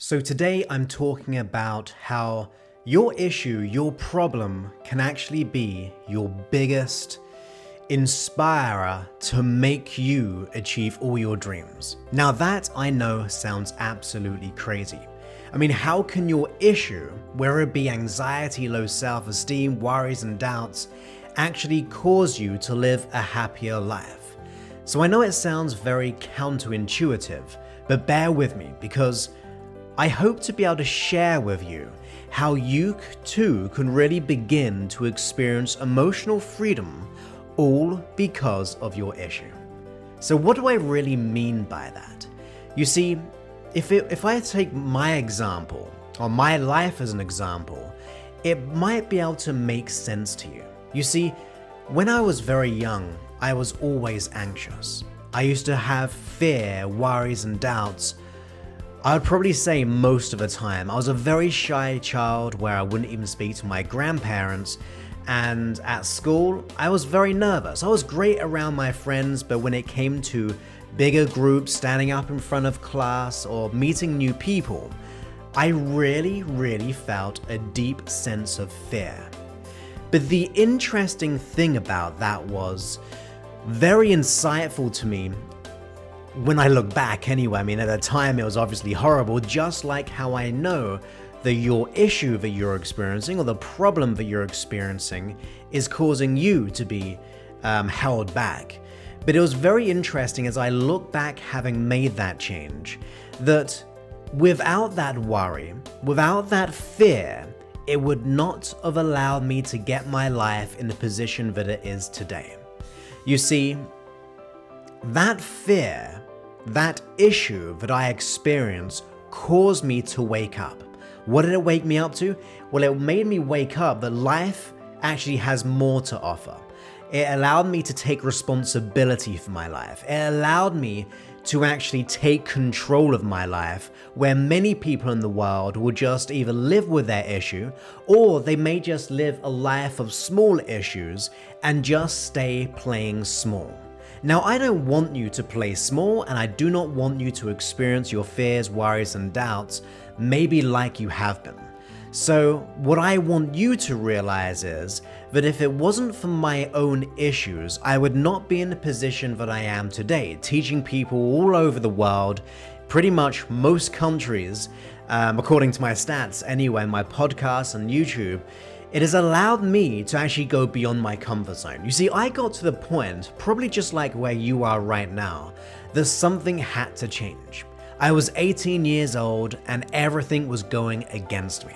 So today I'm talking about how your issue, your problem can actually be your biggest inspirer to make you achieve all your dreams. Now that I know sounds absolutely crazy. I mean, how can your issue, whether it be anxiety, low self-esteem, worries and doubts, actually cause you to live a happier life? So I know it sounds very counterintuitive, but bear with me because I hope to be able to share with you how you too can really begin to experience emotional freedom all because of your issue. So what do I really mean by that? You see, if I take my example, or my life as an example, it might be able to make sense to you. You see, when I was very young, I was always anxious. I used to have fear, worries and doubts. I would probably say most of the time. I was a very shy child where I wouldn't even speak to my grandparents, and at school, I was very nervous. I was great around my friends, but when it came to bigger groups, standing up in front of class, or meeting new people, I really felt a deep sense of fear. But the interesting thing about that was very insightful to me. When I look back anyway, I mean at the time it was obviously horrible, just like how I know that your issue that you're experiencing or the problem that you're experiencing is causing you to be held back. But it was very interesting as I look back having made that change, that without that worry, without that fear, it would not have allowed me to get my life in the position that it is today. You see, that fear, that issue that I experienced caused me to wake up. What did it wake me up to? Well, it made me wake up that life actually has more to offer. It allowed me to take responsibility for my life. It allowed me to actually take control of my life, where many people in the world will just either live with their issue, or they may just live a life of small issues and just stay playing small. Now, I don't want you to play small, and I do not want you to experience your fears, worries, and doubts maybe like you have been. So what I want you to realize is that if it wasn't for my own issues, I would not be in the position that I am today, teaching people all over the world, pretty much most countries, according to my stats anyway, my podcasts and YouTube. It has allowed me to actually go beyond my comfort zone. You see, I got to the point, probably just like where you are right now, that something had to change. I was 18 years old and everything was going against me.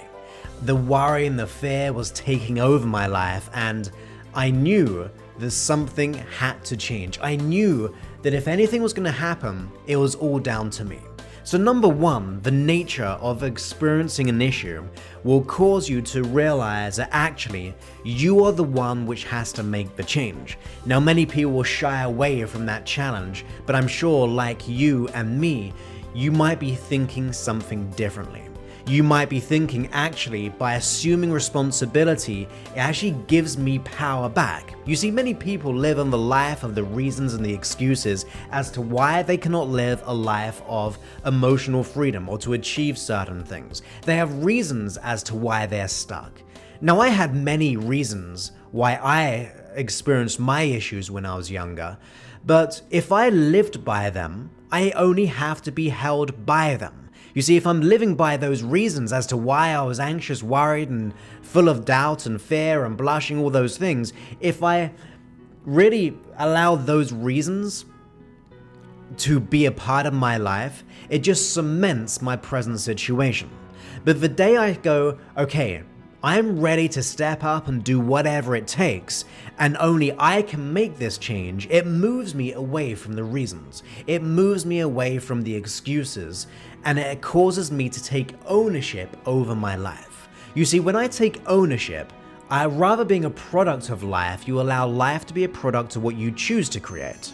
The worry and the fear was taking over my life, and I knew that something had to change. I knew that if anything was going to happen, it was all down to me. So number one, the nature of experiencing an issue will cause you to realize that actually you are the one which has to make the change. Now, many people will shy away from that challenge, but I'm sure like you and me, you might be thinking something differently. You might be thinking, actually, by assuming responsibility, it actually gives me power back. You see, many people live on the life of the reasons and the excuses as to why they cannot live a life of emotional freedom or to achieve certain things. They have reasons as to why they're stuck. Now, I had many reasons why I experienced my issues when I was younger, but if I lived by them, I only have to be held by them. You see, if I'm living by those reasons as to why I was anxious, worried, and full of doubt and fear and blushing, all those things, if I really allow those reasons to be a part of my life, it just cements my present situation. But the day I go, okay, I'm ready to step up and do whatever it takes, and only I can make this change, it moves me away from the reasons. It moves me away from the excuses, and it causes me to take ownership over my life. You see, when I take ownership, rather being a product of life, you allow life to be a product of what you choose to create.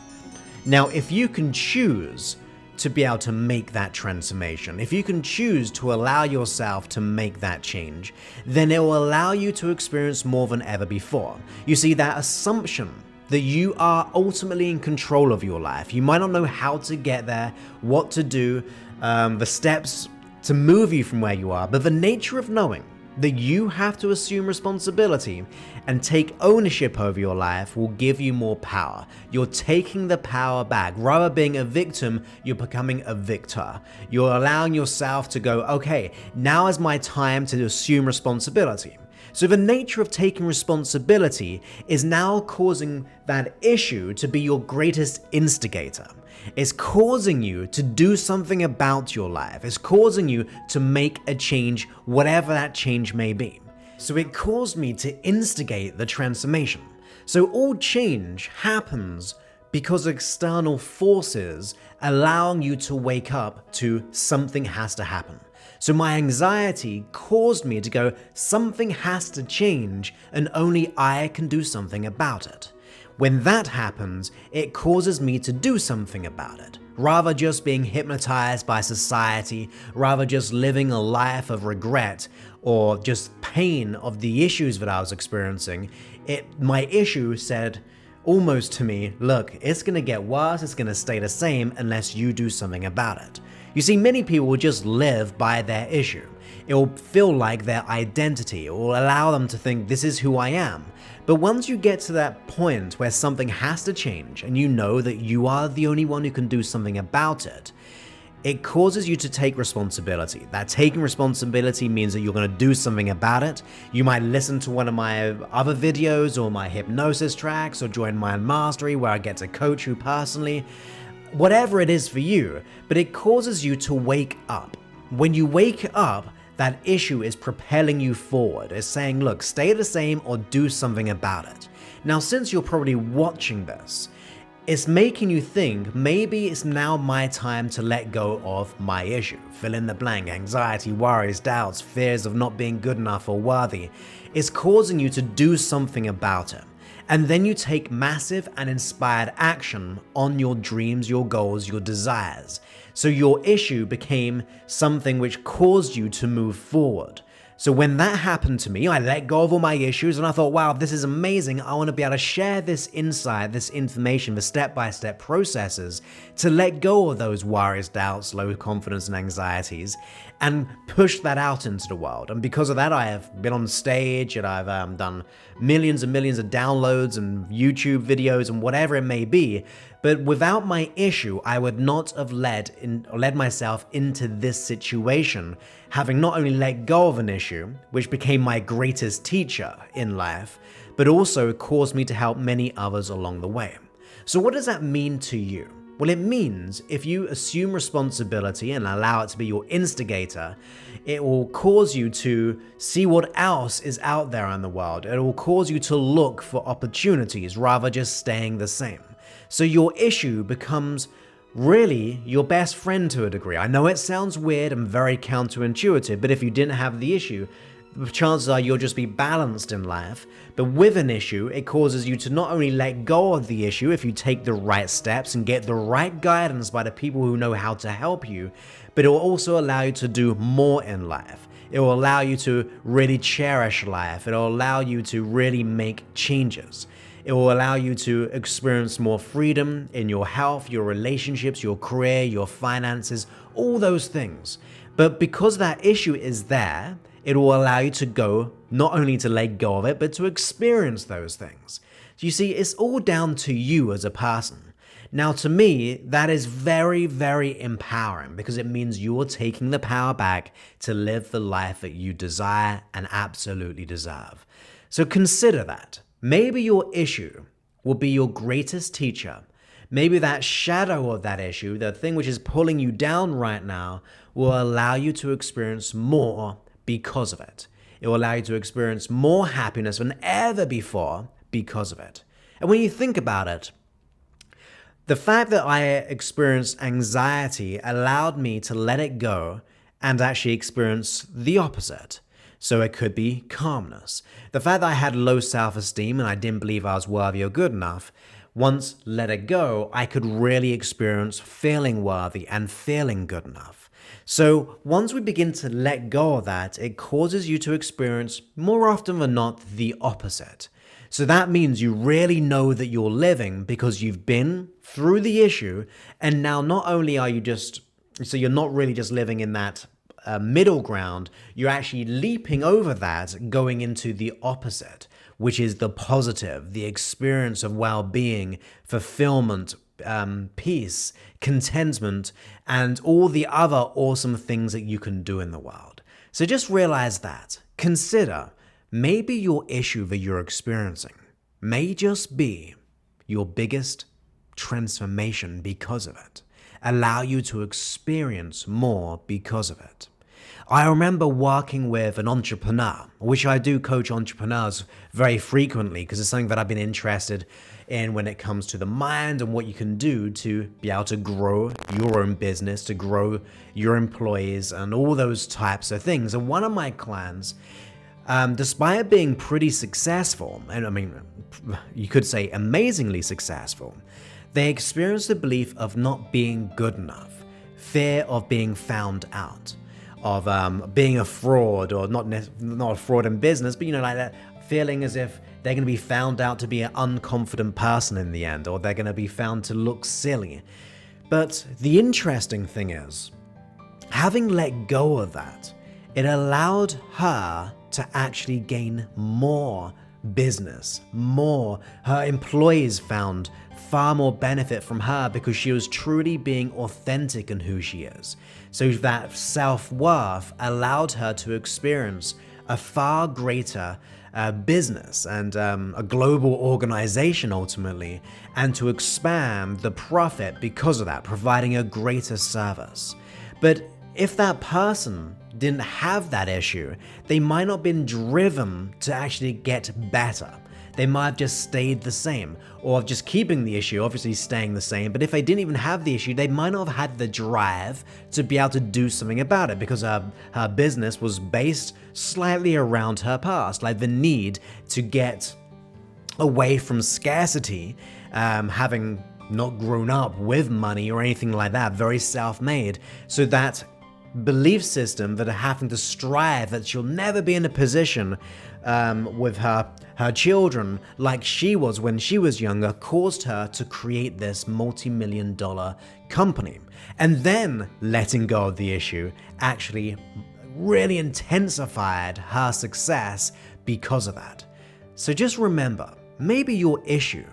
Now, if you can choose to be able to make that transformation, if you can choose to allow yourself to make that change, then it will allow you to experience more than ever before. You see, that assumption that you are ultimately in control of your life. You might not know how to get there, what to do, the steps to move you from where you are, but the nature of knowing that you have to assume responsibility and take ownership over your life will give you more power. You're taking the power back. Rather than being a victim, you're becoming a victor. You're allowing yourself to go, okay, now is my time to assume responsibility. So the nature of taking responsibility is now causing that issue to be your greatest instigator. It's causing you to do something about your life. It's causing you to make a change, whatever that change may be. So it caused me to instigate the transformation. So all change happens because of external forces allowing you to wake up to something has to happen. So my anxiety caused me to go, something has to change and only I can do something about it. When that happens, it causes me to do something about it. Rather just being hypnotized by society, rather just living a life of regret or just pain of the issues that I was experiencing, my issue said almost to me, look, it's gonna get worse, it's gonna stay the same unless you do something about it. You see, many people will just live by their issue. It will feel like their identity. It will allow them to think, this is who I am. But once you get to that point where something has to change and you know that you are the only one who can do something about it, it causes you to take responsibility. That taking responsibility means that you're going to do something about it. You might listen to one of my other videos or my hypnosis tracks or join Mind Mastery where I get to coach you personally. Whatever it is for you, but it causes you to wake up. When you wake up, that issue is propelling you forward. It's saying, look, stay the same or do something about it. Now, since you're probably watching this, it's making you think maybe it's now my time to let go of my issue. Fill in the blank, anxiety, worries, doubts, fears of not being good enough or worthy. It's causing you to do something about it. And then you take massive and inspired action on your dreams, your goals, your desires. So your issue became something which caused you to move forward. So when that happened to me, I let go of all my issues and I thought, wow, this is amazing. I want to be able to share this insight, this information, the step-by-step processes to let go of those worries, doubts, low confidence and anxieties and push that out into the world. And because of that, I have been on stage and I've done millions and millions of downloads and YouTube videos and whatever it may be. But without my issue, I would not have led myself into this situation, having not only let go of an issue, which became my greatest teacher in life, but also caused me to help many others along the way. So what does that mean to you? Well, it means if you assume responsibility and allow it to be your instigator, it will cause you to see what else is out there in the world. It will cause you to look for opportunities rather just staying the same. So your issue becomes really your best friend to a degree. I know it sounds weird and very counterintuitive, but if you didn't have the issue, the chances are you'll just be balanced in life. But with an issue, it causes you to not only let go of the issue if you take the right steps and get the right guidance by the people who know how to help you, but it will also allow you to do more in life. It will allow you to really cherish life. It will allow you to really make changes. It will allow you to experience more freedom in your health, your relationships, your career, your finances, all those things. But because that issue is there, it will allow you to go, not only to let go of it, but to experience those things. So you see, it's all down to you as a person. Now, to me, that is very, very empowering because it means you're taking the power back to live the life that you desire and absolutely deserve. So consider that. Maybe your issue will be your greatest teacher. Maybe that shadow of that issue, the thing which is pulling you down right now, will allow you to experience more because of it. It will allow you to experience more happiness than ever before because of it. And when you think about it, the fact that I experienced anxiety allowed me to let it go and actually experience the opposite. So it could be calmness. The fact that I had low self-esteem and I didn't believe I was worthy or good enough, once let it go, I could really experience feeling worthy and feeling good enough. So once we begin to let go of that, it causes you to experience more often than not the opposite. So that means you really know that you're living because you've been through the issue and now not only are you so you're not really just living in that middle ground, you're actually leaping over that, going into the opposite, which is the positive, the experience of well-being, fulfillment, peace, contentment, and all the other awesome things that you can do in the world. So just realize that. Consider maybe your issue that you're experiencing may just be your biggest transformation because of it. Allow you to experience more because of it. I remember working with an entrepreneur, which I do coach entrepreneurs very frequently because it's something that I've been interested in when it comes to the mind and what you can do to be able to grow your own business, to grow your employees and all those types of things. And one of my clients, despite being pretty successful, and I mean, you could say amazingly successful, they experienced the belief of not being good enough, fear of being found out, of being a fraud, or not a fraud in business, but like that feeling as if they're going to be found out to be an unconfident person in the end, or they're going to be found to look silly. But the interesting thing is, having let go of that, it allowed her to actually gain more business, more. Her employees found far more benefit from her because she was truly being authentic in who she is. So that self-worth allowed her to experience a far greater business and a global organization ultimately, and to expand the profit because of that, providing a greater service. But if that person didn't have that issue, they might not have been driven to actually get better. They might have just stayed the same, or just keeping the issue, obviously staying the same. But if they didn't even have the issue, they might not have had the drive to be able to do something about it, because her business was based slightly around her past, like the need to get away from scarcity, having not grown up with money or anything like that, very self-made. So that belief system that are having to strive that she'll never be in a position with her children like she was when she was younger caused her to create this multi-million-dollar company. And then letting go of the issue actually really intensified her success because of that. So just remember, maybe your issue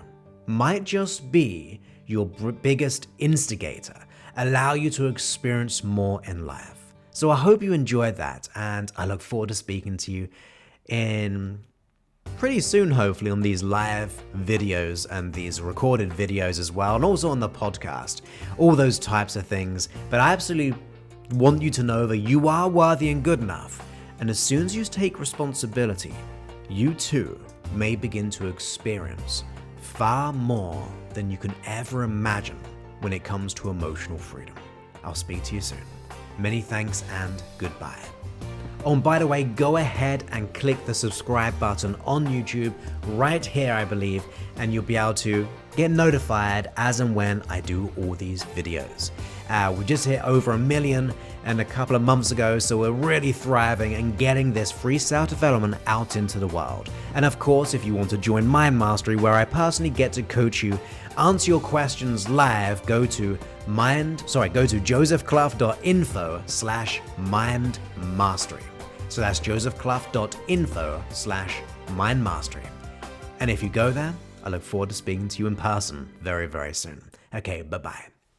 might just be your biggest instigator, allow you to experience more in life. So I hope you enjoyed that, and I look forward to speaking to you in pretty soon, hopefully, on these live videos and these recorded videos as well, and also on the podcast, all those types of things. But I absolutely want you to know that you are worthy and good enough, and as soon as you take responsibility, you too may begin to experience far more than you can ever imagine when it comes to emotional freedom. I'll speak to you soon. Many thanks and goodbye. Oh, and by the way, go ahead and click the subscribe button on YouTube right here, I believe, and you'll be able to get notified as and when I do all these videos. We just hit over 1 million and a couple of months ago, so we're really thriving and getting this free self-development out into the world. And of course, if you want to join Mind Mastery, where I personally get to coach you, answer your questions live, go to josephclough.info/mindmastery. So that's josephclough.info/mindmastery. And if you go there, I look forward to speaking to you in person very, very soon. Okay, bye-bye.